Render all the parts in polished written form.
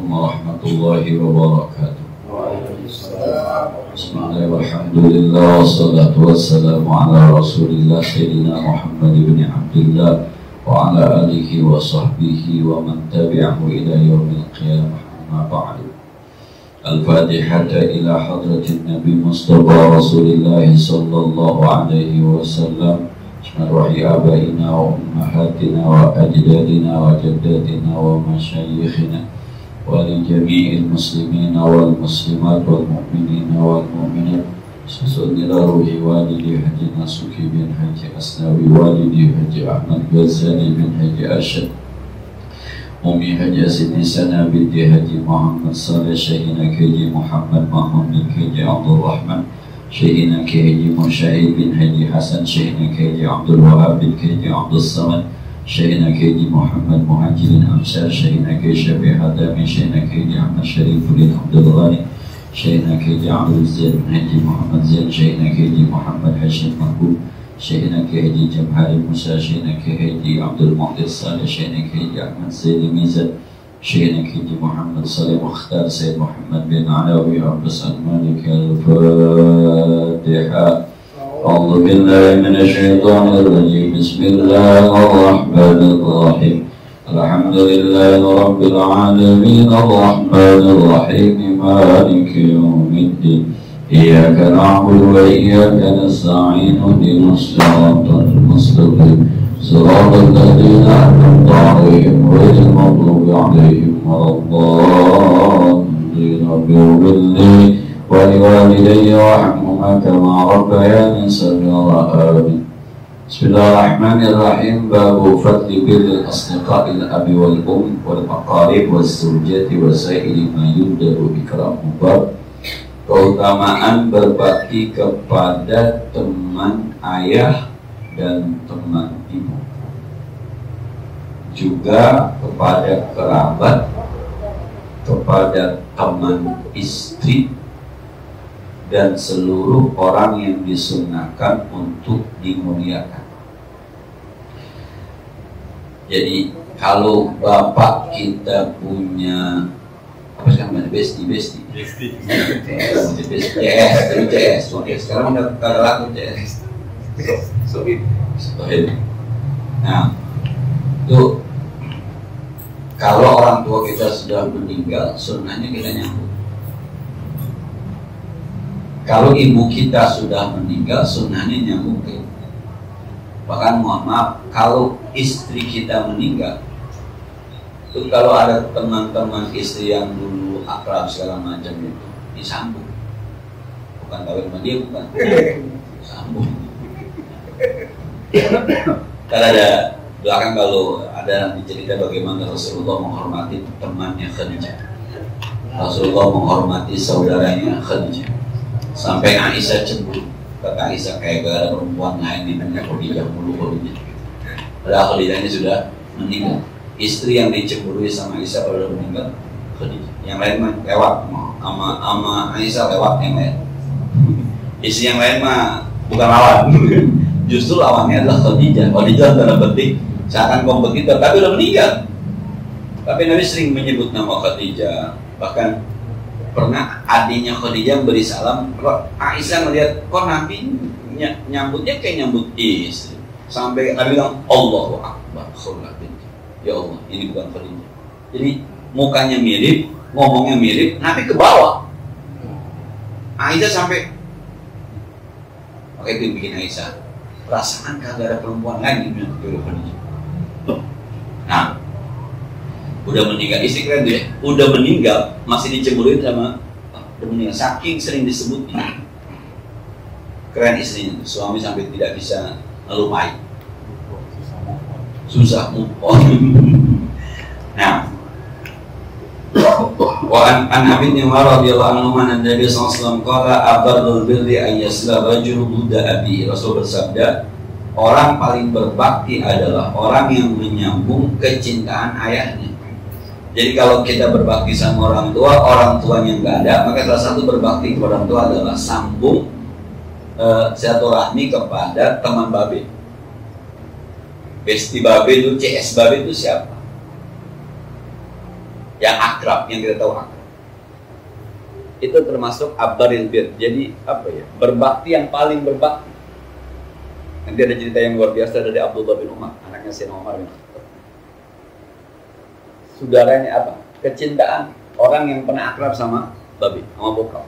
warahmatullahi wabarakatuh. Bismillahirrahmanirrahim. Alhamdulillah wassalatu wassalamu ala Rasulillah Sayyidina Muhammad ibn Abdullah wa ala alihi wa sahbihi wa man tabi'ahu ila yaumil qiyamah. Amma ba'du. Al-Fatihata ila hadratin Nabi Mustafa Rasulillah sallallahu alaihi wasallam. Arwahi abaina wa ummahatina wa ajdadina wa jaddatina wa masyayikhina wa li jami'il muslimina wal muslimat wal mu'minina wal mu'minat. Susun ila ruhi walidi Haji Nasuki bin Haji Asnawi, walidi Haji Ahmad Ghazali bin Haji Asyad, Umi Haji Siti Sana binti Haji Muhammad Saleh, Syekhina Haji Muhammad Mahmud bin Haji Abdul Rahman, Syekhina Haji Musyahid bin Haji Hasan, Syekhina Haji Abdul Wahab bin Haji Abdul Samad, Syekhina Haji Muhammad Muhajir bin Amsar, Syekhina Haji Syafi'i Hadami, Syekhina Haji Ahmad Syarifuddin Abdul Ghani, Syekhina Haji Abdul Zaid bin Haji Muhammad Zaid, Syekhina Haji Muhammad Hashim Mahbub, Syekhina Haji Jamhari Musa, Syekhina Haji Abdul Muqtir Saleh, Syekhina Haji Ahmad Zaid Mizan, Syekhina Haji Muhammad Saleh Mukhtar, Sayyid Muhammad bin Alawi Abbas Al-Malik. Al-Fatiha. A'udzu billahi minasyaitonir rajim. Bismillahirrahmanir rahim. Alhamdulillahi rabbil alamin, arrahmanir rahim, maliki yaumiddin. Iyyaka na'budu wa iyyaka nasta'in. Ihdinas siratal mustaqim. صراط الذين أنعمت عليهم غير المغضوب عليهم ولا الضالين. رب اغفر لي ولوالدي وارحمهما كما ربياني صغيرا. آمين. بسم الله الرحمن الرحيم. باب فضل بر الأصدقاء الأب والأم والأقارب والزوجات وسائر ما يندب إكرامه. Bab keutamaan berbakti kepada teman ayah dan teman ibu, juga kepada kerabat, kepada teman istri, dan seluruh orang yang disunahkan untuk dimuliakan. Jadi kalau bapak kita punya apa sih namanya, besti, CS, sekarang udah kagak laku CS. Nah, itu kalau orang tua kita sudah meninggal, sunnahnya kita nyambut. Kalau ibu kita sudah meninggal, sunnahnya nyambut. Bahkan mohon maaf, kalau istri kita meninggal, itu kalau ada teman-teman istri yang dulu akrab segala macam itu disambung. Bukan kawin sama dia, bukan sambung. Karena ada belakang kalau ada cerita bagaimana Rasulullah menghormati temannya Khadijah. Rasulullah menghormati saudaranya Khadijah. Sampai Aisyah cemburu. Kata Aisyah, kayak gak ada perempuan lain di dunia, Khadijah mulu Khadijah. Padahal Khadijah ini sudah meninggal. Istri yang dicemburui sama Aisyah kalau sudah meninggal Khadijah. Yang lain mah lewat, sama Aisyah lewat yang lain. Istri yang lain mah bukan lawan. Justru lawannya adalah Khadijah. Khadijah dalam petik seakan kompetitor, tapi udah meninggal. Tapi Nabi sering menyebut nama Khadijah. Bahkan pernah adiknya Khadijah beri salam. Aisyah melihat kok Nabi nyambutnya kayak nyambut istri. Sampai Nabi bilang Allahu Akbar, ya Allah, ini bukan Khadijah. Jadi mukanya mirip, ngomongnya mirip, Nabi ke bawah. Aisyah sampai, makanya itu bikin Aisyah perasaan kagak ada perempuan lain di dunia Khadijah. Nah, udah meninggal istri, keren tuh ya. Udah meninggal masih dicemburuin sama udah meninggal, saking sering disebut ini. Keren istrinya, suami sampai tidak bisa ngelupain. Susah move on. Nah, wa an Abi Umar radhiyallahu anhu an Nabi sallallahu alaihi wasallam qala abadul birri ay yasla rajul buddha abi. Rasul bersabda, orang paling berbakti adalah orang yang menyambung kecintaan ayahnya. Jadi kalau kita berbakti sama orang tuanya nggak ada, maka salah satu berbakti kepada orang tua adalah sambung silaturahmi kepada teman babe. Besti babe itu, CS babe itu siapa? yang akrab, yang kita tahu akrab. Itu termasuk abbaril bir. Jadi apa ya? Berbakti yang paling berbakti. Nanti ada cerita yang luar biasa dari Abdullah bin Umar, anaknya Sayyidina Umar bin Khattab. Saudaranya apa? Kecintaan orang yang pernah akrab sama babi, sama bokap.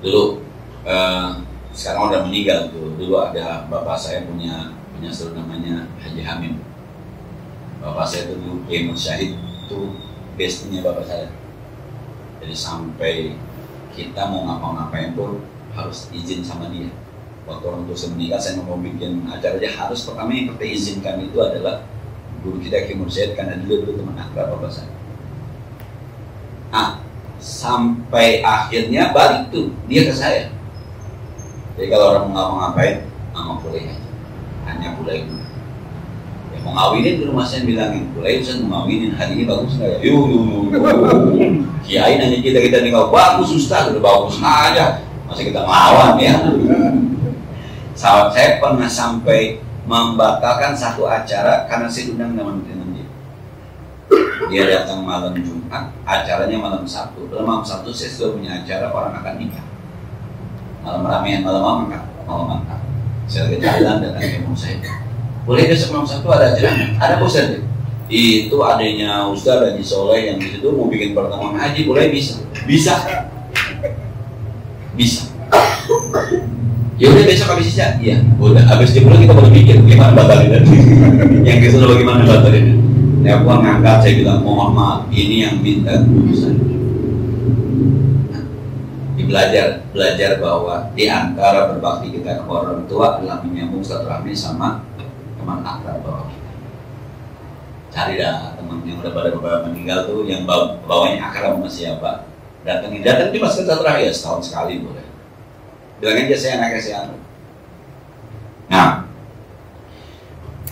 Dulu sekarang udah meninggal tuh. Dulu ada bapak saya punya saudara namanya Haji Hamid. Bapak saya itu dulu Kiai Syahid, itu bestinya bapak saya. Jadi sampai kita mau ngapa-ngapain pun harus izin sama dia. Waktu orang tua saya meninggal, saya mau bikin acara aja harus pertama yang kita izinkan itu adalah guru kita Kiai Syahid, karena dulu teman akrab bapak saya. Nah, sampai akhirnya balik tuh dia ke saya. Jadi kalau orang mau ngapa-ngapain, sama boleh aja, hanya boleh dulu. Mau ngawinin di rumah saya bilangin, boleh Ustaz mau ngawinin, hari ini bagus nggak ya? Yuk. Kiai nanya kita nikah, bagus Ustaz, udah bagus aja, masa kita ngelawan ya? Sahabat saya pernah sampai membatalkan satu acara karena saya undang dengan dia. Dia datang malam Jumat, acaranya malam Sabtu. Malam Sabtu saya sudah punya acara orang akan nikah. Malam ramean, malam makan. Saya lagi jalan datang ke rumah saya. Boleh besok malam Sabtu ada acara? Ada Ustaz. Itu adanya Ustaz Haji Soleh yang di situ mau bikin pertemuan haji, boleh bisa? Bisa. Ya udah besok habis isya. Iya, udah habis jam kita baru mikir gimana batalin. Yang ke sana bagaimana batalin. Ya aku ngangkat, saya bilang mohon maaf, ini yang minta Ustaz. Belajar bahwa di antara berbakti kita kepada orang tua adalah menyambung silaturahmi sama teman akrab bawah kita. Cari dah teman yang udah pada meninggal tuh, yang bawahnya akrab sama siapa, datang cuma silaturahmi ya setahun sekali boleh. Bilang aja saya anaknya si Anu. Nah,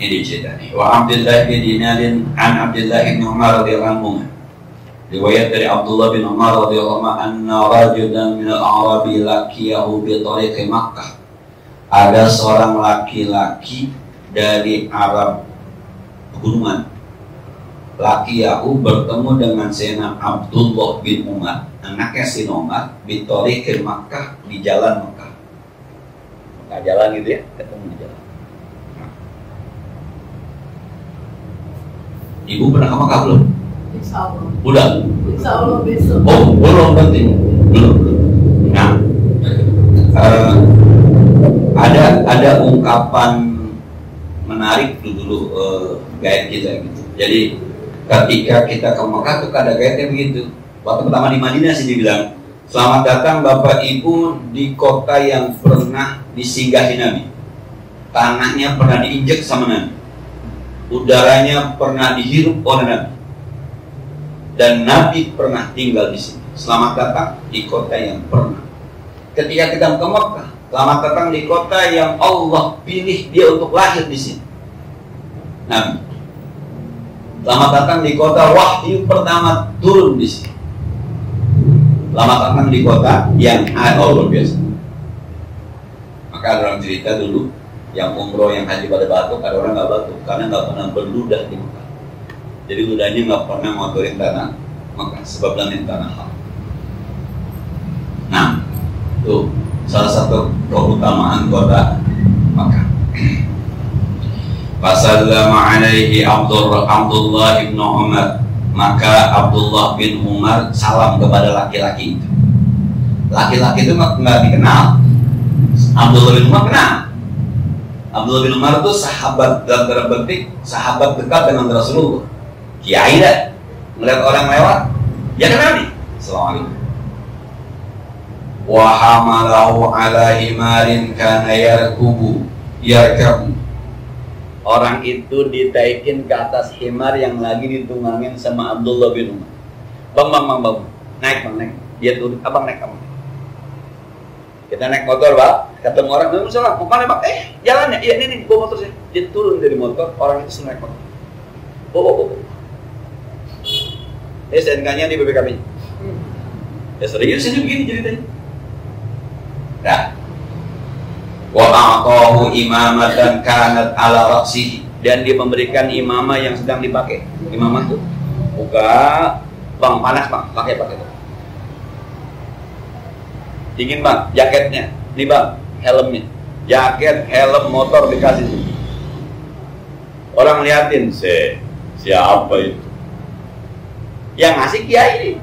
ini cerita nih. Wa Abdullah bin Dinarin an Abdullah bin Umar radhiyallahu anhu. Riwayat dari Abdullah bin Umar radhiyallahu anhu, anna rajulan min al-Arabi laqiyahu bi tariqi Makkah. Ada seorang laki-laki dari Arab pegunungan. Laqiyahu bertemu dengan Sayyidina Abdullah bin Umar, anaknya Sayyidina Umar, bi tariqi Makkah, di jalan Makkah. Nah, jalan gitu ya, ketemu di jalan. Ibu pernah ke Makkah belum? Insya Allah. Udah? Insya Allah besok. Oh, belum berarti? Belum. Nah, ada ungkapan menarik dulu guide kita gitu. Jadi ketika kita ke Makkah tuh ada guide-nya begitu. Waktu pertama di Madinah sih dibilang, selamat datang Bapak Ibu di kota yang pernah disinggahi Nabi. Tanahnya pernah diinjek sama Nabi. Udaranya pernah dihirup oleh Nabi. Dan Nabi pernah tinggal di sini. Selamat datang di kota yang pernah. Ketika kita ke Makkah, selamat datang di kota yang Allah pilih dia untuk lahir di sini. Nabi. Selamat datang di kota wahyu pertama turun di sini. Selamat datang di kota yang luar biasa. Maka ada orang cerita dulu, yang umroh, yang haji pada batuk, ada orang nggak batuk karena nggak pernah berludah di Makkah. Jadi ludahnya nggak pernah ngotorin tanah Makkah, sebab lain tanah hal. Nah, itu salah satu keutamaan kota Makkah. Fasallama alaihi Abdullah bin Umar, maka Abdullah bin Umar salam kepada laki-laki itu. Laki-laki itu nggak dikenal. Abdullah bin Umar kenal. Abdullah bin Umar itu sahabat, dalam tanda petik sahabat dekat dengan Rasulullah. Kiai dah, melihat orang lewat, ya kenal nih. Assalamualaikum. Wa hamalahu ala himarin kana yarkabu. Orang itu ditaikin ke atas himar yang lagi ditungangin sama Abdullah bin Umar. Bang, naik. Dia turun, abang naik. Kita naik motor, Pak. Ketemu orang, misalnya, mau mana, Pak? Jalannya, iya ini bawa motor saya. Dia turun dari motor, orang itu naik motor. Bawa. SNK-nya di BPKB. Ya serius ini begini ceritanya. Nah, wa a'tahu imamatan kanat ala ra'sihi, dan dia memberikan imamah yang sedang dipakai. Imamah tuh buka, bang panas bang, pakai tuh. Dingin bang, jaketnya, nih bang, helmnya, jaket, helm, motor dikasih tuh. Orang liatin, siapa itu? Yang ngasih kiai nih.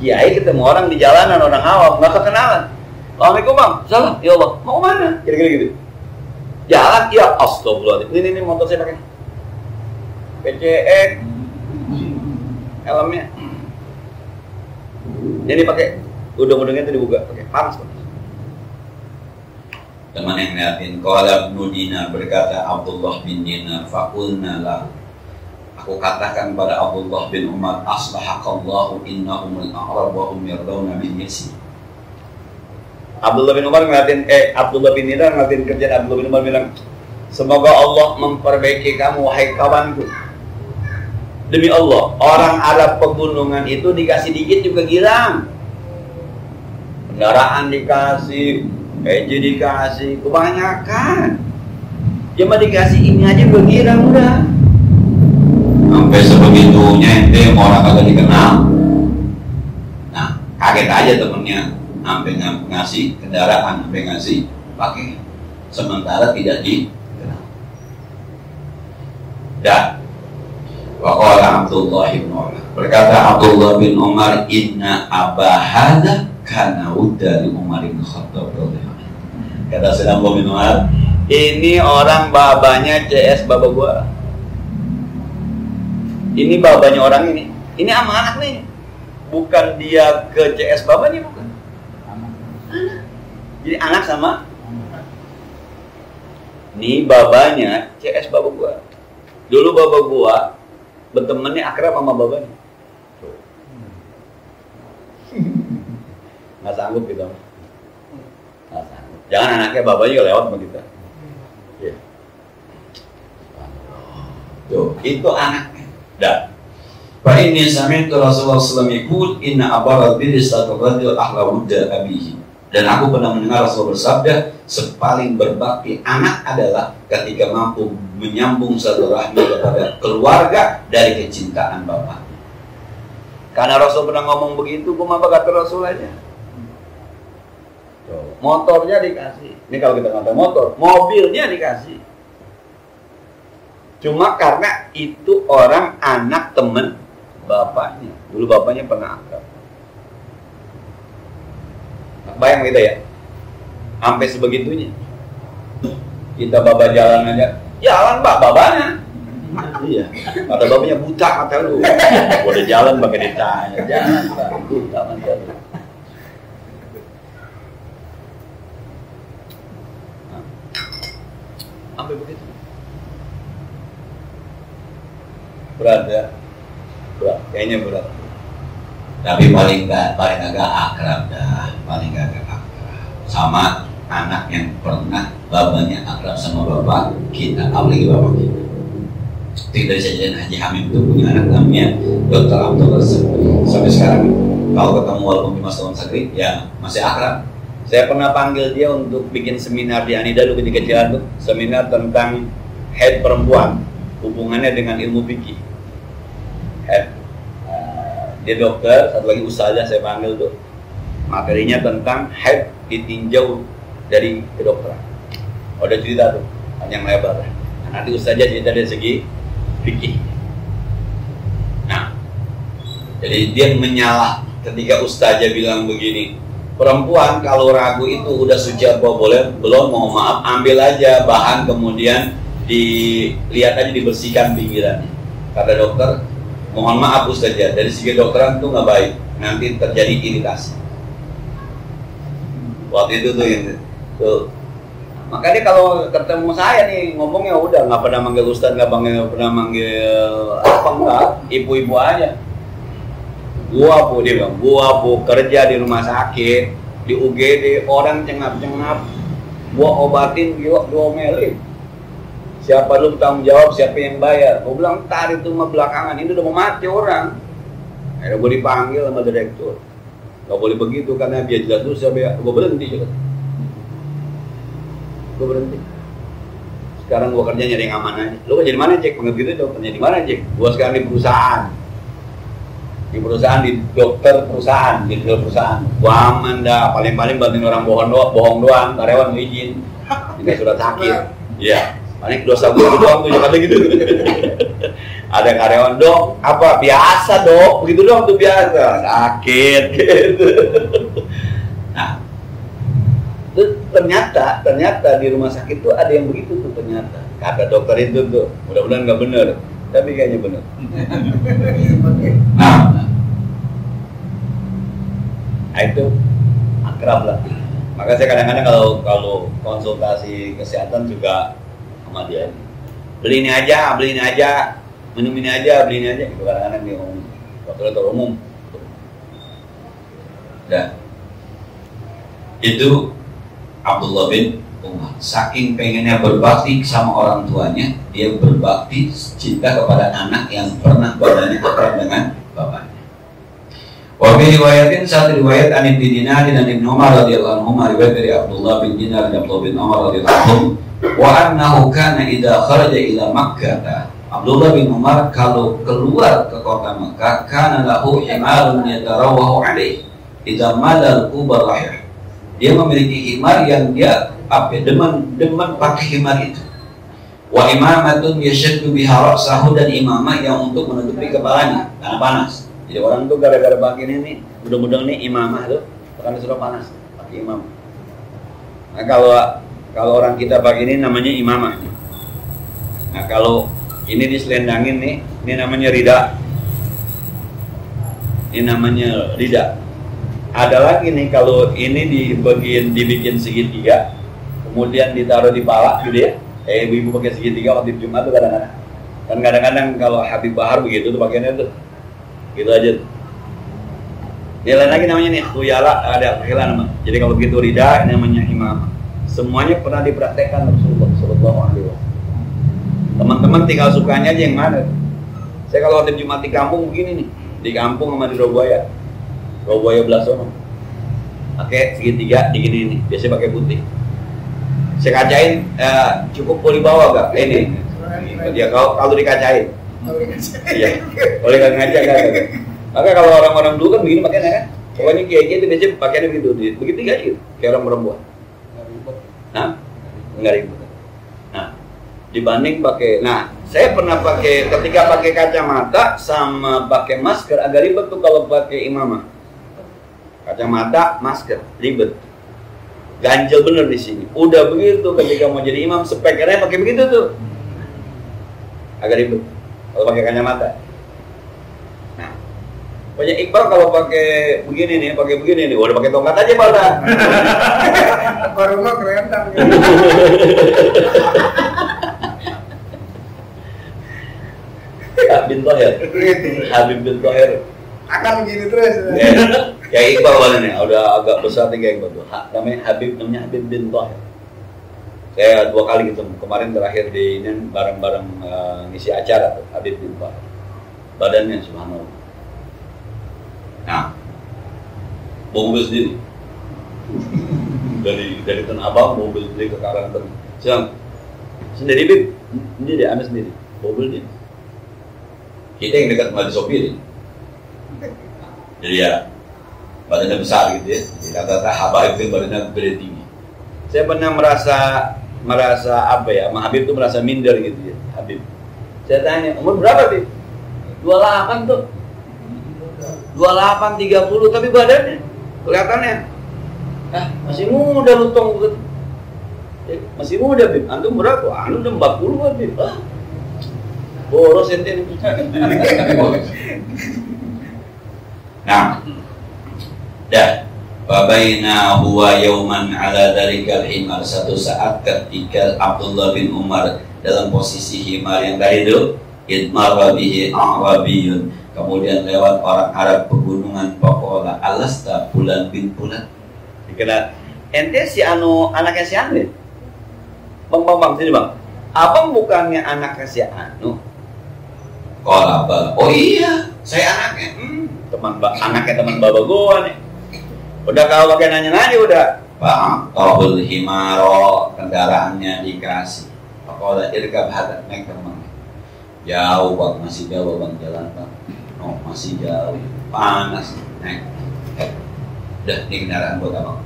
Kiai ketemu orang di jalanan, orang awam, nggak kenalan. Assalamualaikum bang, salam, ya Allah, mau kemana? Kira-kira gitu. Jalan, ya astagfirullahaladzim. Ini motor saya pakai PCX, helmnya. Ini pakai udung-udungnya itu dibuka, pakai panas bang. Teman yang ngeliatin, qala Ibnu Dinar, berkata Abdullah bin Dinar, faqulna la, aku katakan pada Abdullah bin Umar, aslahaqallahu innahumul a'rab wa hum yardawna bil yasi. Abdullah bin Umar ngeliatin, Abdullah bin Dinar ngeliatin kerjaan Abdullah bin Umar bilang, semoga Allah memperbaiki kamu wahai kawanku. Demi Allah, orang Arab pegunungan itu dikasih dikit juga girang. Kendaraan dikasih, PJ dikasih, kebanyakan. Cuma dikasih ini aja udah girang udah. Sampai sebegitunya ente orang kagak dikenal. Nah, kaget aja temennya, sampai ngasih kendaraan, sampai ngasih pakai, sementara tidak dikenal. Dan waqala Abdullah bin Umar, berkata Abdullah bin Umar, inna abahada kana udda li Umar bin Khattab radhiyallahu. Kata Sayyidina Abdullah bin Umar, ini orang babanya CS baba gua. Ini babanya orang ini. Ini sama anak nih. Bukan dia ke CS babanya, bukan. Anak. Jadi anak sama. Ini babanya CS baba gua. Dulu baba gua bertemannya akrab sama babanya. Nggak sanggup gitu. Nggak sanggup. Jangan anaknya babanya juga lewat sama kita. Ya. tuh, itu anaknya. Dan fa inni sami'tu Rasulullah sallallahu alaihi wasallam yaqul inna abara bilisatu rajul ahla wudda abihi. Dan aku pernah mendengar Rasul bersabda, sepaling berbakti anak adalah ketika mampu menyambung silaturahmi kepada keluarga dari kecintaan bapak. Karena Rasul pernah ngomong begitu, gue apa kata Rasul aja. Motornya dikasih. Ini kalau kita ngomong motor, mobilnya dikasih. Cuma karena itu orang anak temen bapaknya. Dulu bapaknya pernah akrab. Bayang kita ya, sampai sebegitunya. Kita baba jalan aja, jalan mbak babanya. Iya, kata babanya buta kata lu. Gua udah jalan pakai ditanya, jangan mbak, buta mata lu. Sampai begitu. Berat ya, berat, kayaknya berat. Tapi paling agak akrab dah, paling agak akrab sama anak yang pernah babanya akrab sama bapak kita, apalagi bapak kita. Tidak saja Haji Hamim itu punya anak namanya Dr. Abdullah Sakri. Sampai sekarang kalau ketemu walaupun di Mas Sakri ya masih akrab. Saya pernah panggil dia untuk bikin seminar di Anida dulu ketika kecilan tuh, seminar tentang head perempuan, hubungannya dengan ilmu fikih. Head. Dia dokter, satu lagi ustazah saya panggil tuh. Materinya tentang head ditinjau dari kedokteran. Udah cerita tuh, panjang lebar. Nah, nanti ustazah cerita dari segi fikih. Nah, jadi dia menyalah ketika ustazah bilang begini, perempuan kalau ragu itu udah suci apa boleh belum, mohon maaf ambil aja bahan kemudian dilihat aja dibersihkan pinggirannya. Kata dokter, mohon maaf ustazah, dari segi dokteran tuh nggak baik, nanti terjadi iritasi. Waktu itu tuh yang tuh. Makanya kalau ketemu saya nih ngomongnya udah nggak pernah manggil ustaz, nggak pernah manggil apa enggak, ibu-ibu aja. Gua bu, dia bilang, gua bu kerja di rumah sakit di UGD, orang cengap-cengap, gua obatin gua diomelin. Siapa lu tanggung jawab, siapa yang bayar? Gua bilang tar itu mah belakangan, ini udah mau mati orang. Akhirnya gua dipanggil sama direktur. Gak boleh begitu karena biar jelas dulu, gua berhenti juga. Gue berhenti. sekarang gua kerja nyari yang aman aja. Lu kerja di mana, Cek? Pengen gitu dong, kerja di mana, Cek? Gua sekarang di perusahaan. Di perusahaan, di dokter perusahaan, di perusahaan. Gua aman dah, paling-paling bantuin orang bohong doang, karyawan mau izin. Ini surat sakit. Iya. Paling dosa gua doang tuh, kata gitu. Ada karyawan, Dok, apa? Biasa, Dok. Begitu doang tuh biasa. Sakit gitu. Nah, ternyata di rumah sakit tuh ada yang begitu tuh ternyata. Kata dokter itu tuh, mudah-mudahan nggak bener, tapi kayaknya bener. Nah, itu akrab lah. Maka saya kadang-kadang kalau konsultasi kesehatan juga sama dia, beli ini aja, minum ini aja, beli ini aja. Itu kadang-kadang dia ngomong, dokter umum. Dan itu Abdullah bin Umar saking pengennya berbakti sama orang tuanya, dia berbakti cinta kepada anak yang pernah badannya akrab dengan bapaknya. Wa bi riwayatin, satu riwayat an Ibnu Dinar dan Ibnu Umar radhiyallahu anhu, riwayat dari Abdullah bin Dinar dan Abdullah bin Umar radhiyallahu anhu, wa annahu kana idza kharaja ila Makkah, Abdullah bin Umar kalau keluar ke kota Makkah, kana lahu himarun yatarawwahu alaihi idza madal qubarah. Dia memiliki himar yang dia demen pakai himar itu. Wa imamatun yashaddu biha ra'sahu, dan imamah yang untuk menutupi kepalanya karena panas. Jadi orang tuh gara-gara pakai ini nih, mudah-mudahan nih imamah tuh karena sudah panas, pakai imamah. Nah, kalau orang kita pakai ini namanya imamah. Nah, kalau ini diselendangin nih, ini namanya rida. Ini namanya rida. Ada lagi nih, kalau ini dibikin segitiga, kemudian ditaruh di pala gitu ya. Ibu-ibu pakai segitiga waktu Jumat tuh kadang-kadang. Dan kadang-kadang kalau Habib Bahar begitu tuh pakaiannya tuh. Gitu aja tuh. Ini lain lagi namanya nih khuyala, ada khuyala nama. Jadi kalau begitu rida, ini namanya imam. Semuanya pernah dipraktekkan Rasulullah sallallahu alaihi wasallam. Teman-teman tinggal sukanya aja yang mana. Saya kalau waktu Jumat di kampung begini nih, di kampung sama di Roboya belah sono, pakai segitiga digini nih, biasanya pakai putih. Saya kacain, cukup boleh bawa gak? Ini, ya kalau dikacain, iya, boleh gak ngaca kan? Maka kalau orang-orang dulu kan begini pakainya kan, pokoknya kayak gitu biasanya pakainya begitu gak gitu, kayak orang perempuan. Nah, nggak ribut. Nah, dibanding pakai, saya pernah ketika pakai kacamata sama pakai masker agak ribet tuh kalau pakai imamah. Kacamata, masker, ribet, ganjel bener di sini. Udah begitu ketika mau jadi imam, spekernya pakai begitu tuh, agak ribet kalau pakai kacamata. Nah, banyak Iqbal kalau pakai begini nih, udah pakai tongkat aja pada. Baru mah kerendang. Habib bin Thohir Akan begini terus. Ya Iqbal nih, udah agak besar nih kayak Iqbal tuh. Namanya Habib bin Thohir. Saya 2 kali ketemu. Kemarin terakhir di ini bareng-bareng ngisi acara tuh, Habib bin Thohir. Badannya subhanallah. Nah, bawa mobil sendiri. Dari Tanah Abang bawa mobil sendiri ke Karangtengah. Sendiri Bib. Ini dia, Anda sendiri. Mobil dia. Kita yang dekat sama disopir. Jadi ya badannya besar gitu ya. Jadi kata-kata Habib itu badannya gede tinggi. Saya pernah merasa apa ya, sama Habib tuh merasa minder gitu ya. Habib. Saya tanya, umur berapa Bib? 28 tuh. 28, 30, tapi badannya kelihatannya masih muda lu tong begitu. Masih muda Bib. Antum berapa? Antum udah 40 Bib. Boros ente ini. Nah, Fabaina huwa yauman ala dhalikal himar. Satu saat ketika Abdullah bin Umar dalam posisi himar yang tadi itu, idmar bihi a'rabiyun, kemudian lewat orang Arab pegunungan, faqala alasta bulan bin bulan. Dikira ente si anu anaknya si Anu. Bang sini bang. Abang bukannya anaknya si Anu? Qala bal. Oh iya, saya anaknya. Anaknya teman bapak gua nih. Udah kalau pakai nanya udah. Pak, tobul himaro, kendaraannya dikasih. Faqala irkab hadha, naik terbang. Jauh bang, masih jauh bang jalan bang. Oh masih jauh, panas, naik. Udah ini kendaraan buat abang.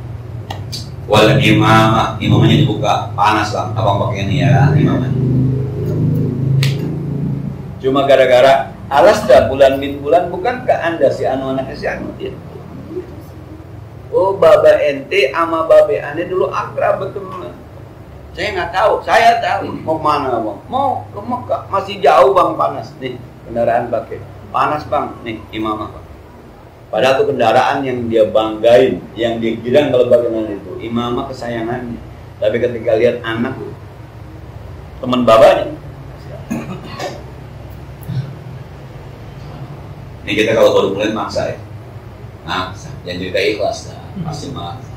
Wal imamahnya dibuka, panas bang, abang pakai ini ya imamah. Cuma gara-gara alas dah bulan min bulan, bukankah anda si anu anaknya si anu dia? Oh baba ente ama babe ane dulu akrab betul. Saya nggak tahu, saya tahu mau mana bang, mau ke Mekah, masih jauh bang, panas nih kendaraan pakai, panas bang, nih imamah bang. Padahal itu kendaraan yang dia banggain, yang dia kira kalau bagaimana itu imamah kesayangannya. Tapi ketika lihat anak teman babanya, ini kita kalau baru mulai maksa ya, maksa, jangan cerita ikhlas lah, pasti maksa.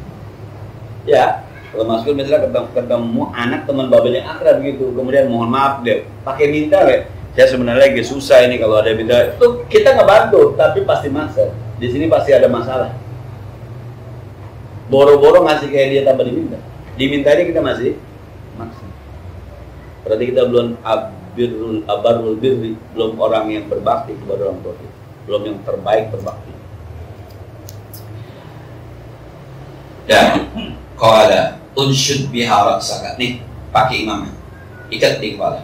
ya kalau masuk misalnya ketemu anak teman babanya akrab gitu, kemudian mohon maaf deh, pakai minta deh. Saya sebenarnya lagi susah ini, kalau ada minta itu kita nggak bantu, tapi pasti maksa. Di sini pasti ada masalah. Boro-boro ngasih kayak dia tanpa diminta. Diminta ini kita masih maksa. Berarti kita belum abarul birri, belum orang yang berbakti kepada orang tua kita, belum yang terbaik berbakti. Dan qala unshud biha raksaka, nih pakai imamah, ikat di kepala.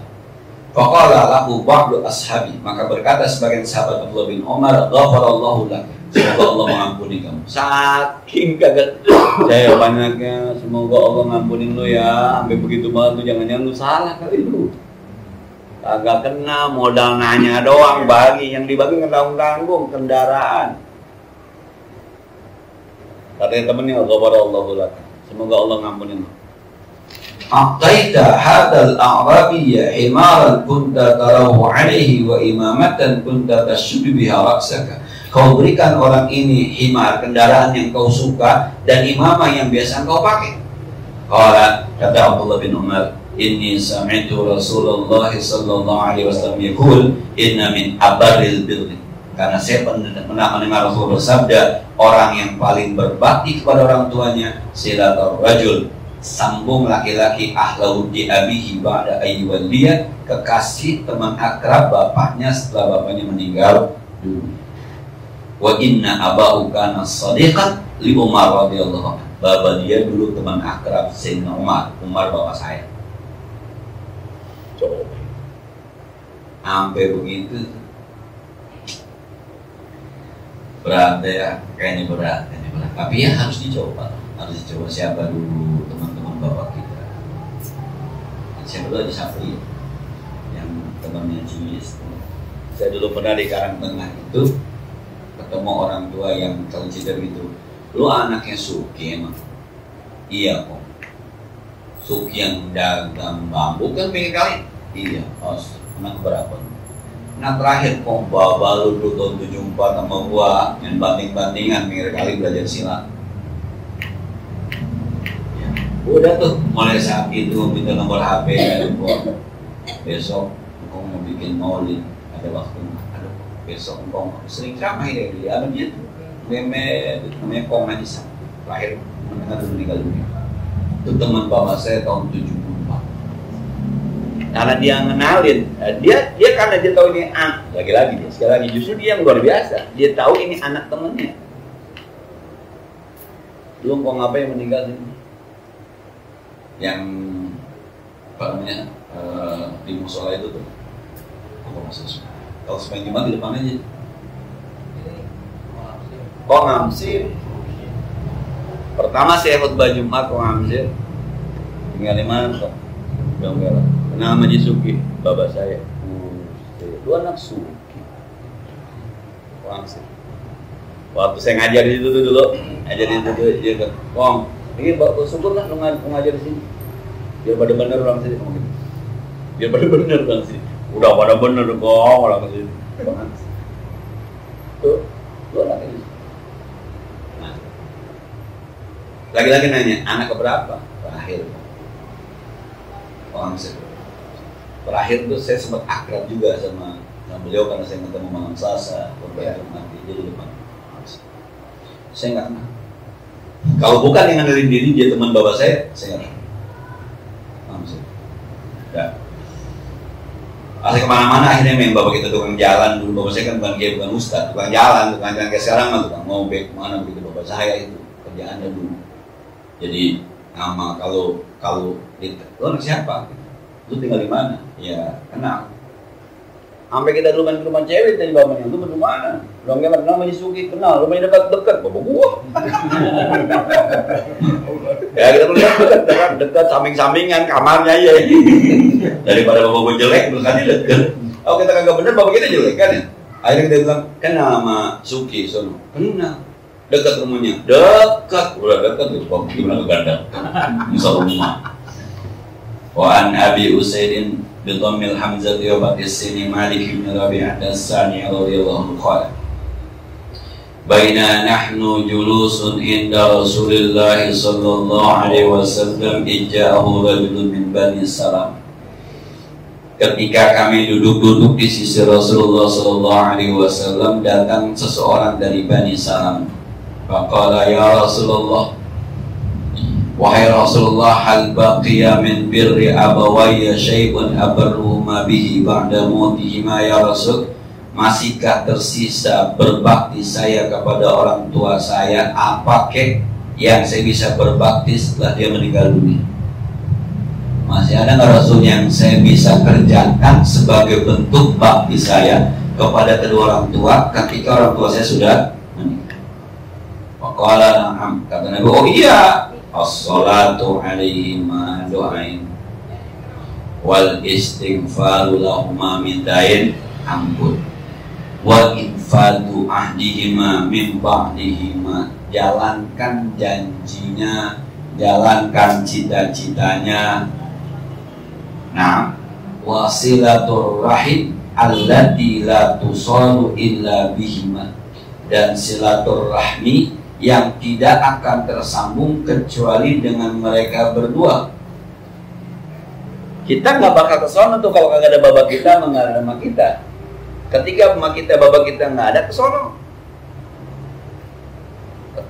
Faqala lahu ba'du ashabi, maka berkata sebagian sahabat Abdullah bin Umar, ghafarallahu lak, semoga Allah mengampuni kamu. Saking kagak saya banyaknya, semoga Allah ngampunin lu ya, sampai begitu banget lu, jangan-jangan lu salah kali lu. Kagak kena, modal nanya doang, bagi yang dibagi ngetanggung-tanggung kendaraan. Katanya temennya, ghafarallahu lak, semoga Allah ngampunin lu. Aqtaita hadal a'rabiyya himaran kunta tarahu alaihi wa imamatan kunta tashudu biha raksaka. Kau berikan orang ini himar, kendaraan yang kau suka, dan imamah yang biasa kau pakai. Qala, kata Abdullah bin Umar, inni sami'tu Rasulullah sallallahu alaihi wasallam yaqul inna min abarril birri. Karena saya pernah mendengar Rasulullah bersabda, orang yang paling berbakti kepada orang tuanya silatul rajul, sambung laki-laki ahlau di abihi ba'da ayyuwaliyah, kekasih teman akrab bapaknya setelah bapaknya meninggal dulu. Wa inna abahu kana sadiqan li Umar radhiyallahu anhu. Bapak dia dulu teman akrab Sayyidina Umar bapak saya. Coba. Sampai begitu. Berat ya, kayaknya berat. Tapi ya harus dicoba. Harus dicoba siapa dulu teman-teman bapak kita. Saya dulu di Sapri, yang temannya Cimis. Saya dulu pernah di Karangtengah itu ketemu orang tua yang consider gitu. Lu anaknya Suki emang? Iya kok. Suki yang dagang bambu kan pengen kali? Iya. Oh, anak berapa? Nah terakhir kok bawa lu dulu tahun 74 sama gua yang banding-bandingan pinggir kali belajar silat. Udah tuh mulai saat itu minta nomor HP gua. Besok engkau mau bikin maulid, ada waktu. Aduh, besok engkau sering sama ya dia ada dia tuh. Meme namanya Kong Najisa. Terakhir mendengar dulu meninggal dunia. Itu teman bapak saya tahun 74. Karena dia ngenalin, dia karena dia tahu ini lagi-lagi dia sekali lagi justru dia yang luar biasa. Dia tahu ini anak temennya. Lu kok ngapain meninggal sini? Yang apa namanya di musola itu tuh apa maksudnya? Kalau sepanjang Jumat di depan aja. Kok ngamsir? Pertama saya khutbah Jumat kok ngamsir. Tinggal di mana kok? Donggala. Nama Jisuki, bapak saya. Dua anak Suki. Kok ngamsir? Waktu saya ngajar di situ dulu, ngajar di situ dia kan, Kong, ini bapak syukur lah lu ngajar di sini. Biar pada bener orang sini, biar pada bener orang sini. Udah pada bener kok orang sini. Tuh, lu anak ini. Nah, lagi-lagi nanya, anak keberapa? Terakhir. Orang sih. Terakhir tuh saya sempat akrab juga sama beliau karena saya ketemu malam Selasa, beberapa nanti jadi depan. Saya nggak kenal. Kalau bukan yang ngenalin diri dia teman bapak saya nggak kenal. Udah. Asal kemana-mana akhirnya memang bapak kita tukang jalan dulu. Bapak saya kan bukan kiai, bukan ustad, tukang jalan kayak sekarang mah tukang ngobek mana begitu. Bapak saya itu kerjaannya dulu. Jadi nama kalau lo anak siapa? Lu tinggal di mana? Ya kenal. Sampai kita dulu main ke rumah cewek tadi bapaknya, lu di mana? Orangnya namanya Suki, kenal, rumahnya dekat-dekat, bapak gua. Ya kita dekat, samping-sampingan, kamarnya ya. Daripada bapak gua jelek, berarti dekat. Oh kita kagak bener, bapak kita jelek kan ya? Akhirnya kita bilang, kenal sama Suki, sono. Kenal. Dekat rumahnya, dekat, udah dekat tuh, bapak gimana kegandang? Misal rumah. Wa an Abi Usaidin bidammil hamzati wa batis sini Malik bin Rabi'ah as-Sani radhiyallahu anhu. Baina nahnu julusun inda Rasulillah sallallahu alaihi wasallam ija'ahu rajulun min Bani Salam. Ketika kami duduk-duduk di sisi Rasulullah sallallahu alaihi wasallam, datang seseorang dari Bani Salam. Faqala ya Rasulullah, wahai Rasulullah, hal baqiya min birri abawayya syai'un abarruhuma bihi ba'da mautihima ya Rasul? Masihkah tersisa berbakti saya kepada orang tua saya, apa kek yang saya bisa berbakti setelah dia meninggal dunia? Masih ada nggak Rasul yang saya bisa kerjakan sebagai bentuk bakti saya kepada kedua orang tua ketika orang tua saya sudah meninggal? Faqala na'am, kata Nabi, oh iya, as-salatu alaihima doain wal istighfaru lahuma mintain ampun wal infadu ahdihima min ba'dihima, jalankan janjinya, jalankan cita-citanya. Nah, wasilatur rahim allati la tusalu illa bihima, dan silaturahmi yang tidak akan tersambung kecuali dengan mereka berdua. Kita nggak bakal kesono tuh kalau kagak ada bapak kita, nggak ada emak kita. Ketika emak kita, bapak kita nggak ada, kesono.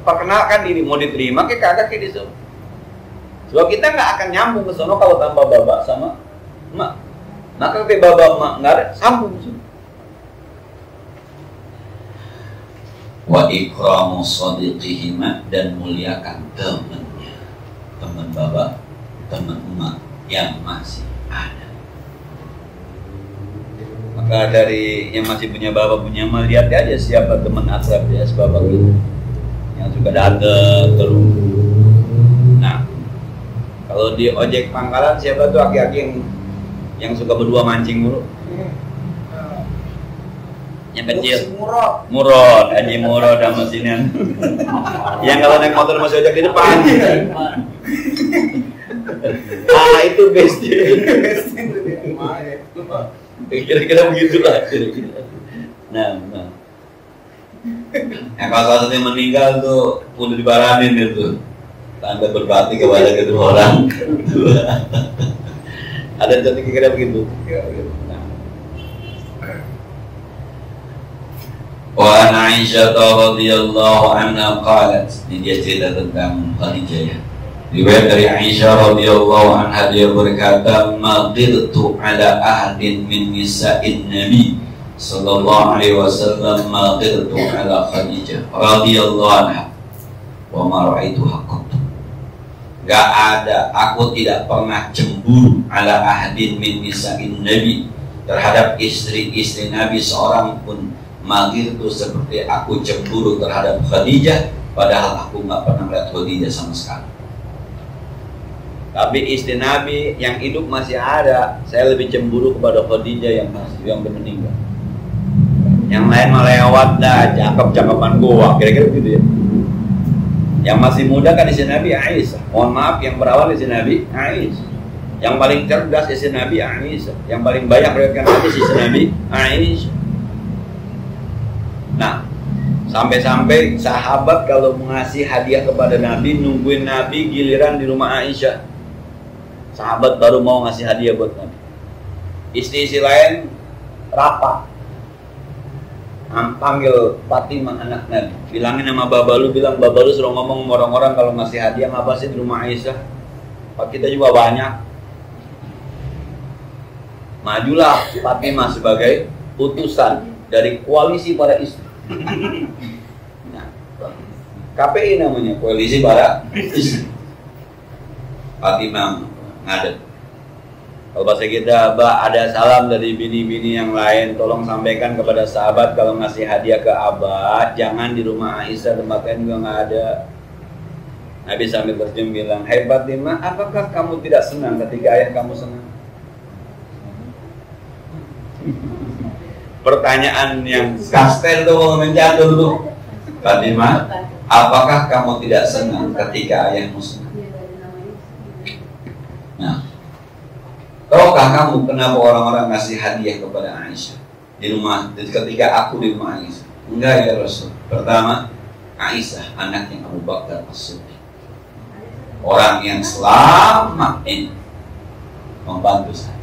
Perkenalkan diri, mau diterima kayak kagak kayak disuruh. Sebab kita nggak akan nyambung kesono kalau tanpa bapak sama emak. Maka kayak bapak emak nggak ada, sambung. Wa ikramu sadiqihima, dan muliakan temannya, teman bapak, teman emak yang masih ada. Maka dari yang masih punya bapak punya emak, lihat aja siapa teman akrab dia sebapak itu yang suka datang terus. Nah, kalau di ojek pangkalan siapa tuh aki-aki yang suka berdua mancing mulu? Yang kecil, Murad, Haji Murad sama sinian. Yang kalau naik motor masih ojek di depan. Itu best. Kira-kira begitulah. Nah. Yang kalau salah satu yang meninggal tuh udah dibaranin itu. Tanda berbakti kepada kedua orang. Ada jadi kira-kira begitu. Wa an Aisyah radhiyallahu anha qalat, ini dia cerita tentang Khadijah ya. Riwayat dari Aisyah radhiyallahu anha, dia berkata, maqiltu ala ahadin min nisa'in Nabi sallallahu alaihi wasallam maqiltu ala Khadijah radhiyallahu anha wa ma ra'aituha qattu. Gak ada, aku tidak pernah cemburu ala ahadin min nisa'in Nabi, terhadap istri-istri Nabi seorang pun. Magir itu seperti aku cemburu terhadap Khadijah, padahal aku nggak pernah melihat Khadijah sama sekali. Tapi istri Nabi yang hidup masih ada, saya lebih cemburu kepada Khadijah yang meninggal. Yang lain melewat dah, cakep-cakepan gua, kira-kira gitu ya. Yang masih muda kan istri Nabi Aisyah. Mohon maaf, yang berawal istri Nabi Aisyah. Yang paling cerdas istri Nabi Aisyah. Yang paling banyak meriwayatkan hadis istri Nabi Aisyah. Nah, sampai-sampai sahabat kalau mengasih hadiah kepada Nabi, nungguin Nabi giliran di rumah Aisyah. Sahabat baru mau ngasih hadiah buat Nabi. Istri-istri lain rapat, panggil Fatimah anak Nabi, bilangin sama baba lu, bilang baba lu suruh ngomong sama orang-orang kalau ngasih hadiah ngapa sih di rumah Aisyah, Pak kita juga banyak. Majulah Fatimah sebagai utusan dari koalisi para istri. Nah, KPI namanya, koalisi para istri. Fatimah ngadep. Kalau bahasa kita, ada salam dari bini-bini yang lain, tolong sampaikan kepada sahabat kalau ngasih hadiah ke Abah, jangan di rumah Aisyah, tempat lain juga nggak ada. Nabi sambil tersenyum bilang, "Hai Fatimah, apakah kamu tidak senang ketika ayah kamu senang?" Pertanyaan yang kastel tuh kalau menjatuh dulu. Fatimah, apakah kamu tidak senang ketika ayahmu senang? Nah, tahukah kamu kenapa orang-orang ngasih hadiah kepada Aisyah di rumah ketika aku di rumah Aisyah? Enggak ya Rasul. Pertama, Aisyah anaknya Abu Bakar As-Siddiq, orang yang selama ini membantu saya.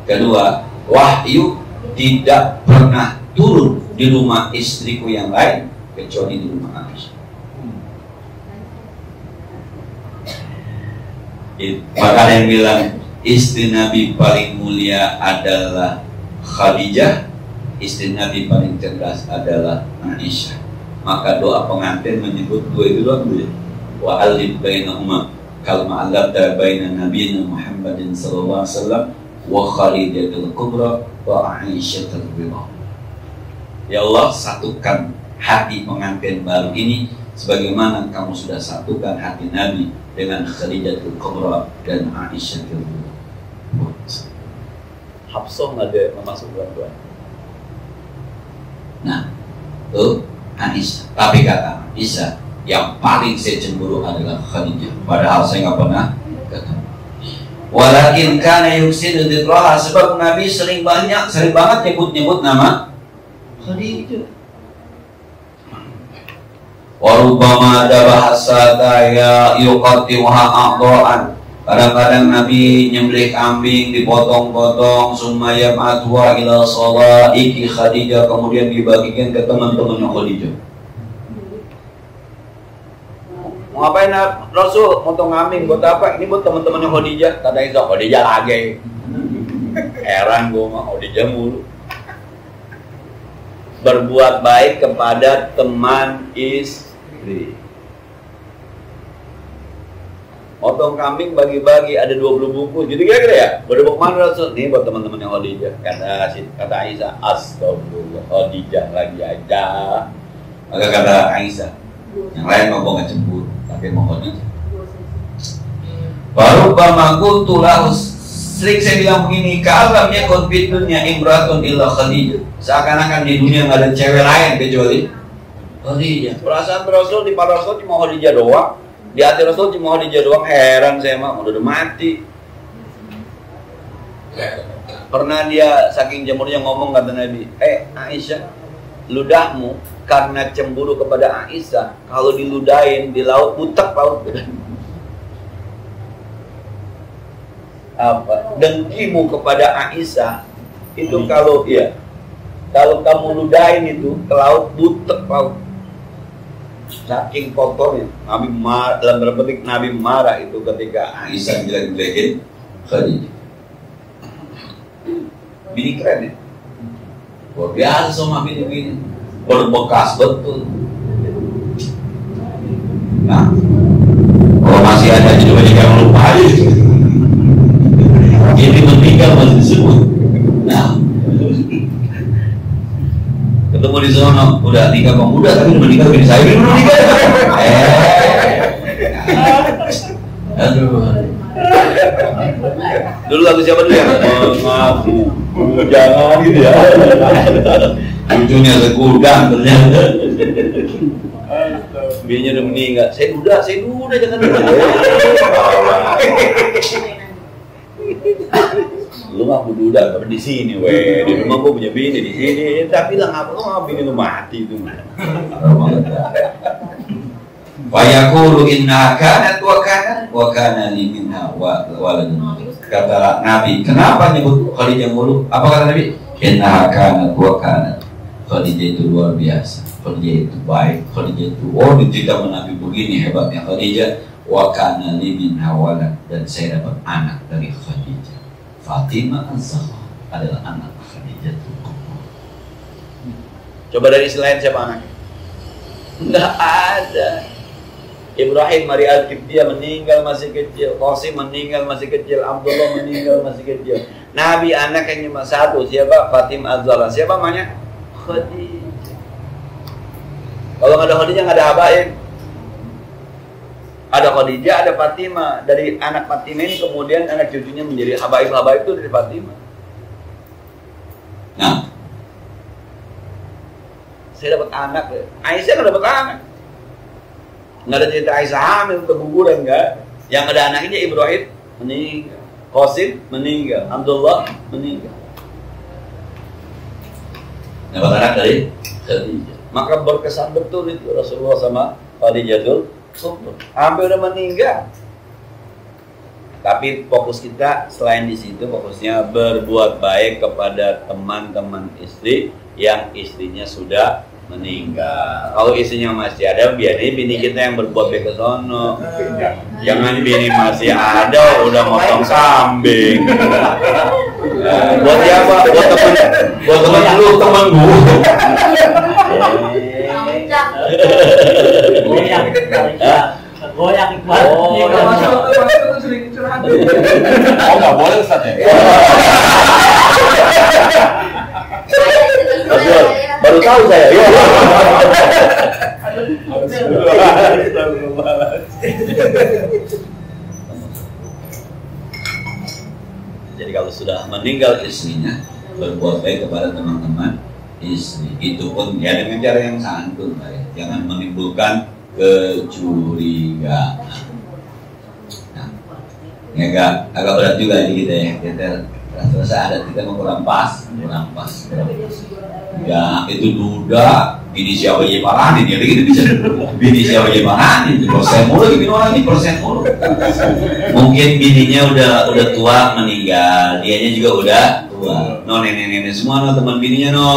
Kedua, wahyu tidak pernah turun di rumah istriku yang lain kecuali di rumah Aisyah. Maka ada yang bilang istri Nabi paling mulia adalah Khadijah, istri Nabi paling cerdas adalah Aisyah. Maka doa pengantin menyebut dua itu doang dulu ya. Wa alif bainahuma kalma alabta baina nabiyina Muhammadin sallallahu alaihi wasallam wa Khadijatul Kubra wa Aisyatul Kubra. Ya Allah, satukan hati pengantin baru ini sebagaimana kamu sudah satukan hati Nabi dengan Khadijatul Kubra dan Aisyatul Kubra. Hafsah ada memasuk tuan-tuan. Nah, tuh Aisyah. Tapi kata Aisyah, yang paling saya cemburu adalah Khadijah. Padahal saya nggak pernah ketemu. Walakin kana yuksidu dzikraha, sebab Nabi sering banget nyebut nama Khadijah. Warubama ada bahasa daya yuqatimuha a'dha'an. Kadang-kadang Nabi nyembelih kambing dipotong-potong, sumaya matwa ila salaiki Khadijah, kemudian dibagikan ke teman-temannya Khadijah. Mau ngapain Rasul potong kambing buat apa? Ini buat teman-temannya Khadijah. Kata Isa, Khadijah lagi. Heran gue mah Khadijah mulu. Berbuat baik kepada teman istri. Potong kambing bagi-bagi ada 20 bungkus. Jadi kira-kira ya, berapa kemana Rasul? Ini buat teman-teman yang Khadijah. Kata Aisyah, astagfirullah, Khadijah lagi aja. Maka kata Aisyah, yang lain mau nggak cemburu, tapi mau Khadijah. Baru bamaku tulah sering saya bilang begini, kalau yakun fid dunya imratun illa Khadijah. Seakan-akan di dunia nggak ada cewek lain kecuali Khadijah. Perasaan Rasul di pada Rasul cuma Khadijah doang. Di hati Rasul cuma Khadijah doang. Heran saya mah, udah mati. Pernah dia saking jamurnya ngomong kata Nabi, Aisyah, ludahmu karena cemburu kepada Aisyah, kalau diludahin di laut putek laut. Apa? Dengkimu kepada Aisyah itu kalau kamu ludahin itu ke laut putek laut. Saking kotornya, Nabi marah, dalam beberapa detik Nabi marah itu ketika Aisyah jelek-jelekin Khadijah. Bini keren ya, luar biasa sama bini-bini, berbekas betul. Nah, kalau masih ada jadi banyak yang lupa aja. Ini meninggal masih disebut. Nah, ketemu di sana udah nikah pemuda tapi udah menikah bini saya belum nikah. Aduh. Dulu lagu siapa dulu ya? Mengaku jangan gitu ya. Ujungnya segudang ternyata. Bininya udah meninggal. Saya duda jangan duda. Lu ngaku duda tapi di sini weh, di rumah gua punya bini di sini. Tapi bilang apa lu bini lu mati itu. Wa yaqulu inna kanat wa kana li minha waladun. Kata Nabi, kenapa nyebut Khadijah mulu? Apa kata Nabi? Inna kanat wa kanat. Khadijah itu luar biasa. Khadijah itu baik. Khadijah itu dicerita Nabi begini hebatnya Khadijah. Wa kana li minha walad, dan saya dapat anak dari Khadijah. Fatimah Az-Zahra. adalah anak Khadijah. Coba dari selain siapa anaknya? Enggak ada. Ibrahim Mari Al-Qibtiyah meninggal masih kecil, Qasim meninggal masih kecil, Abdullah meninggal masih kecil. Nabi anaknya cuma satu, siapa? Fatimah Az-Zahra. Siapa namanya? Khadijah. Kalau nggak ada Khadijah nggak ada habaib. Ada Khadijah, ada Fatimah. Dari anak Fatimah ini kemudian anak cucunya menjadi habaib-habaib itu dari Fatimah. Nah, saya dapat anak, Aisyah nggak dapat anak. Nggak ada cerita Aisyah hamil, keguguran nggak. Yang ada anaknya Ibrahim meninggal, Qasim meninggal, Abdullah meninggal. dapat anak dari Khadijah. Maka berkesan betul itu Rasulullah sama Khadijatul Kubra. Hampir udah meninggal. Tapi fokus kita selain di situ, fokusnya berbuat baik kepada teman-teman istri yang istrinya sudah meninggal. Kalau istrinya masih ada, biarin bini kita yang berbuat baik ke sono. Jangan bini masih ada, udah motong kambing. Buat siapa? Buat teman lu, teman gua. Goyang Iqbal. Sering curhat. Oh nggak boleh Ustaz ya? Baru tahu saya. Jadi kalau sudah meninggal istrinya, berbuat baik kepada teman-teman istri. Itu pun ya dengan cara yang santun, ya. Jangan menimbulkan kecurigaan. Nah, ini agak berat juga di kita ya. Kita rasa adat kita mau kurang pas. Ya itu duda, bini siapa aja paranin, ya gitu bisa. Bini siapa aja paranin, persen mulu, bini orang ini persen mulu. Mungkin bininya udah tua meninggal, dianya juga udah tua. No nenek-nenek semua no teman bininya no.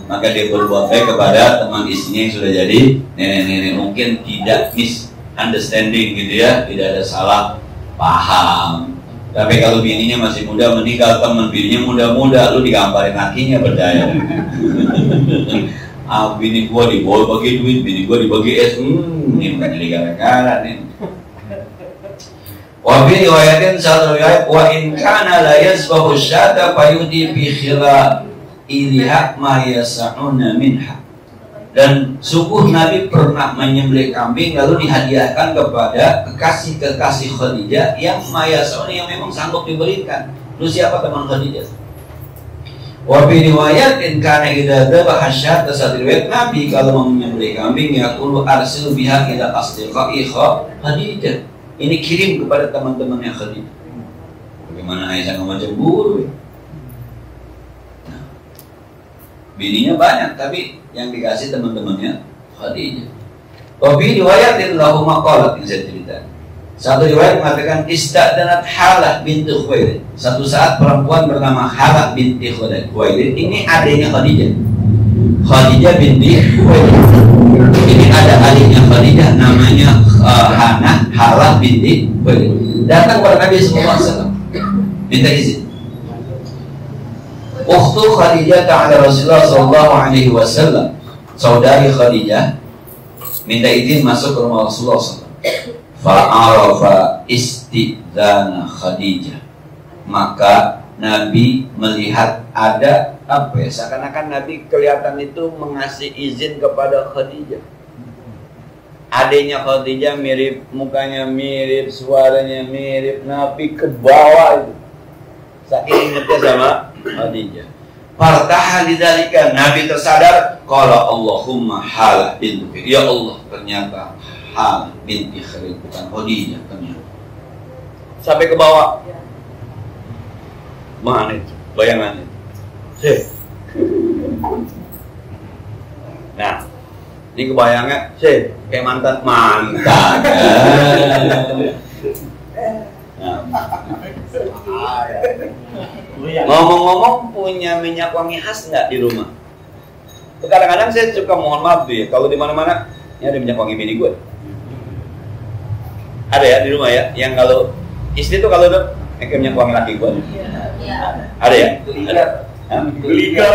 Maka dia berbuat baik kepada teman istrinya yang sudah jadi nenek-nenek, mungkin tidak misunderstanding gitu ya, tidak ada salah paham. Tapi kalau bininya masih muda meninggal, teman bininya muda-muda, lu digamparin lakinya berdaya. Bini gua dibawa bagi duit, bini gua dibagi es, ini bukan jadi gara-gara nih. Wa fi riwayatin satu riwayat wa in kana la yasbahu syata fayudi fi khila iliha ma yas'una minha. Dan sungguh Nabi pernah menyembelih kambing lalu dihadiahkan kepada kekasih-kekasih Khadijah yang mayas'una, yang memang sanggup diberikan. Lu siapa teman Khadijah? Wa fi riwayatin kana idza dhabaha syata, satu riwayat Nabi kalau mau menyembelih kambing yaqulu arsil biha ila asdiqai Khadijah. Ini kirim kepada teman-temannya Khadijah. Bagaimana Aisyah ngomong cemburu? Nah, bininya banyak, tapi yang dikasih teman-temannya Khadijah. Tapi riwayatin lahu maqalat yang saya cerita. Satu riwayat mengatakan ista'danat Halah binti Khuwailid. Satu saat perempuan bernama Halah binti Khuwailid, ini adiknya Khadijah. Khadijah binti Khuwailid. Ini ada adiknya Khadijah namanya Halah binti Khuwailid. Datang kepada Nabi sallallahu alaihi wasallam. Minta izin. Ukhtu Khadijah ta'ala Rasulullah sallallahu alaihi wasallam, saudari Khadijah minta izin masuk ke rumah Rasulullah SAW. Fa'arafa istidzana Khadijah. Maka Nabi melihat ada apa ya, seakan-akan Nabi kelihatan itu mengasih izin kepada Khadijah. Adanya Khadijah mirip, mukanya mirip, suaranya mirip, Nabi ke bawah itu. Saking ingatnya sama Khadijah. Fartaha lidzalika, Nabi tersadar, qala Allahumma Halah binti, ya Allah, ternyata Halah binti Khalid, bukan Khadijah ternyata. Sampai ke bawah. Mana itu bayangannya? Nah, ini kebayangnya kayak mantan. Ngomong-ngomong, punya minyak wangi khas nggak di rumah? Kadang-kadang saya suka, mohon maaf tuh ya, kalau di mana-mana ini ada minyak wangi bini gue. Ada ya di rumah ya, yang kalau istri tuh kalau udah Punya uang laki gua. Iya. Ada ya? Geliga. Hah? Geliga.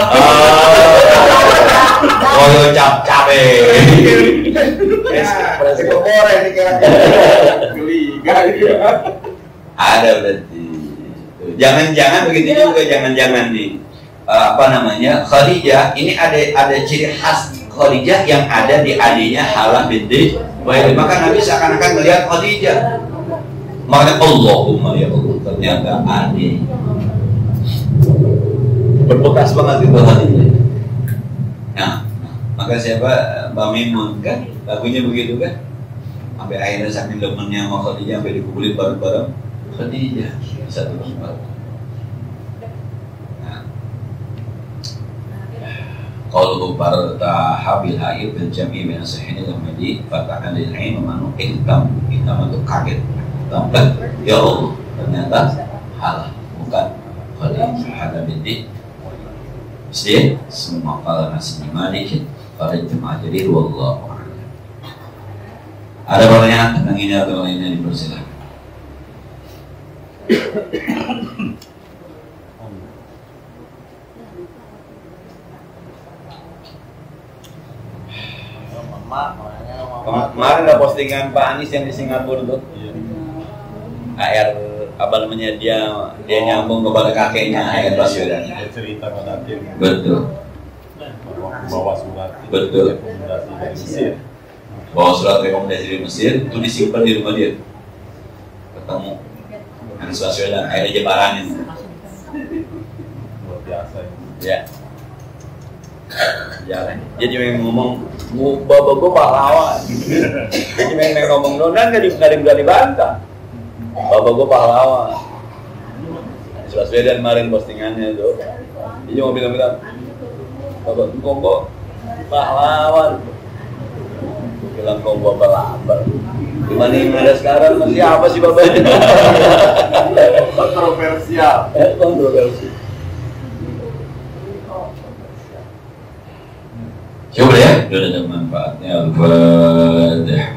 Oh, yo cabe. Berarti goreng nih kan. Geliga. Ada berarti. Jangan-jangan begitu juga, jangan-jangan nih. Apa namanya? Khadijah ini ada ciri khas Khadijah yang ada di adiknya Halah binti Khuwailid. Maka Nabi seakan-akan melihat Khadijah. Makanya Allahumma ya Allah, ternyata adik berbekas banget itu Khadijah. Nah, maka siapa Mbak Mimun kan lagunya begitu kan, sampai akhirnya saking demennya sama Khadijah sampai dikumpulin bareng-bareng Khadijah satu tempat. Nah, kalau bertahabil haid dan jami min asahini lamadi fatakan lil ain manu hitam itu kaget. Tampak ya Allah, ternyata Halah bukan Khadijah. Halah binti Sih, semua kalau nasi malik pada jemaah jadi wallahu a'lam. Ada pertanyaan tentang ini atau lainnya dipersilakan. Kemarin ada postingan Pak Anies yang di Singapura tuh. AR apa namanya dia nyambung kepada kakeknya AR Baswedan. Dia cerita ke Nadim. Betul. Bawa surat Betul. rekomendasi dari Mesir. Bawa surat rekomendasi dari Mesir itu disimpan di rumah dia. Ketemu Anies Baswedan akhirnya jebaranin. Luar biasa ya. Ya. Jalan. Dia cuma ngomong, bapak gua pahlawan. Dia cuma ngomong doang, nggak berani bantah. Bapak gua pahlawan. Anies Baswedan kemarin postingannya tuh. Dia cuma bilang, bapak gua pahlawan. Bilang kau abal-abal. Gimana yang ada sekarang masih apa sih bapaknya? Kontroversial. Kontroversi. Coba ya, sudah ada manfaatnya. Al-Fatihah.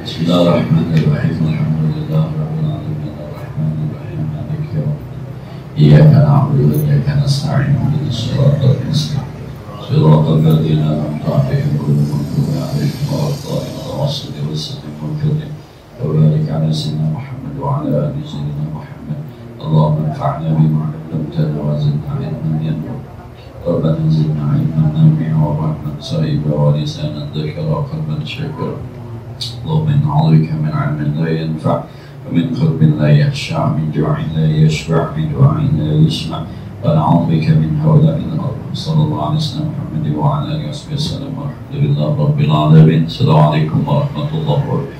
Bismillahirrahmanirrahim. Alhamdulillahirabbil alamin. Arrahmanir rahim. Maliki yaumiddin. Iyyaka na'budu wa iyyaka nasta'in. Ihdinas siratal mustaqim. Siratal ladzina an'amta 'alaihim ghairil maghdubi 'alaihim waladdallin. Wassalli wa sallim wa barik 'ala sayyidina Muhammad wa 'ala ali sayyidina Muhammad. Allahumma anfa'na bima 'allamtana wa zidna 'ilman yanfa'una. ربنا زدنا علما نافعا ورحمة صائبة ولسانا ذكرا وقلبا شاكرا. اللهم إنا نعوذ بك من علم لا ينفع ومن قلب لا يخشع من جوع لا يشبع من دعاء لا يسمع ونعوذ بك من هولاء الأرض. صلى الله عليه وسلم محمد وعلى آله وصحبه وسلم والحمد لله رب العالمين. السلام عليكم ورحمة الله وبركاته.